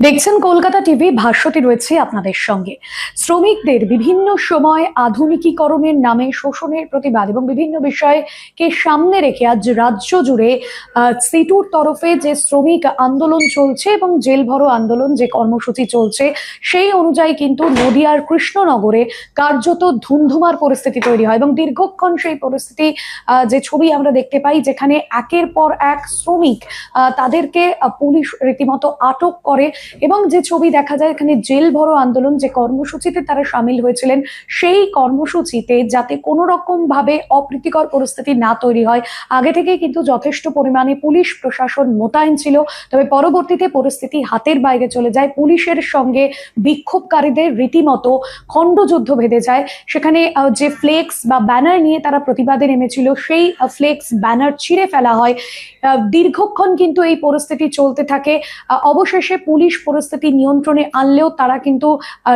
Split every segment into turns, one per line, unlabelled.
দেখছেন কলকাতা টিভি, ভাস্বতী রয়েছে আপনাদের সঙ্গে। শ্রমিকদের বিভিন্ন সময় আধুনিকীকরণের নামে শোষণের প্রতিবাদ এবং বিভিন্ন বিষয়কে সামনে রেখে আজ রাজ্য জুড়ে সিটুর তরফে যে শ্রমিক আন্দোলন চলছে এবং জেল ভরো আন্দোলন যে কর্মসূচি চলছে, সেই অনুযায়ী কিন্তু নদিয়ার কৃষ্ণনগরে কার্যত ধুন্ধুমার পরিস্থিতি তৈরি হয় এবং দীর্ঘক্ষণ সেই পরিস্থিতি যে ছবি আমরা দেখতে পাই, যেখানে একের পর এক শ্রমিক তাদেরকে পুলিশ রীতিমতো আটক করে এবং যে ছবি দেখা যায় এখানে জেল ভরো আন্দোলন যে কর্মসূচিতে তারা সামিল হয়েছিলেন, সেই কর্মসূচিতে যাতে কোনো রকম ভাবে অপ্রীতিকর পরিস্থিতি না তৈরি হয়, আগে থেকেই কিন্তু যথেষ্ট পরিমাণে পুলিশ প্রশাসন মোতায়েন ছিল। তবে পরবর্তীতে পরিস্থিতি হাতের বাইরে চলে যায়, পুলিশের সঙ্গে বিক্ষোভকারীদের রীতিমতো খণ্ডযুদ্ধ বেঁধে যায়। সেখানে যে ফ্লেক্স বা ব্যানার নিয়ে তারা প্রতিবাদে নেমেছিল, সেই ফ্লেক্স ব্যানার ছিঁড়ে ফেলা হয়। দীর্ঘক্ষণ কিন্তু এই পরিস্থিতি চলতে থাকে। অবশেষে পুলিশ পরিস্থিতি নিয়ন্ত্রণে আনলেও তারা কিন্তু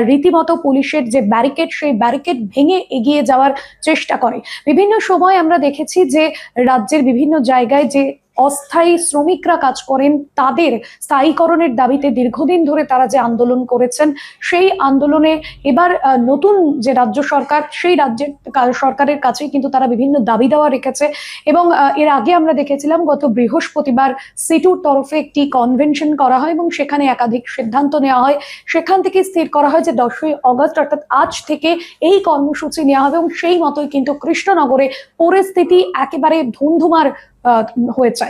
রীতিমতো পুলিশের যে ব্যারিকেড, সেই ব্যারিকেড ভেঙে এগিয়ে যাওয়ার চেষ্টা করে। বিভিন্ন সময় আমরা দেখেছি যে রাজ্যের বিভিন্ন জায়গায় যে অস্থায়ী শ্রমিকরা কাজ করেন, তাদের স্থায়ীকরণের দাবিতে দীর্ঘদিন ধরে তারা যে আন্দোলন করেছেন, সেই আন্দোলনে এবার নতুন যে রাজ্য সরকার, সেই রাজ্যের সরকারের কাছে কিন্তু তারা বিভিন্ন দাবি দেওয়া রেখেছে। এবং এর আগে আমরা দেখেছিলাম গত বৃহস্পতিবার সিটুর তরফে একটি কনভেনশন করা হয় এবং সেখানে একাধিক সিদ্ধান্ত নেওয়া হয়। সেখান থেকে স্থির করা হয় যে 10ই অগস্ট অর্থাৎ আজ থেকে এই কর্মসূচি নেওয়া হবে এবং সেই মতোই কিন্তু কৃষ্ণনগরে পরিস্থিতি একেবারে ধুন্ধুমার হয়ে যায়।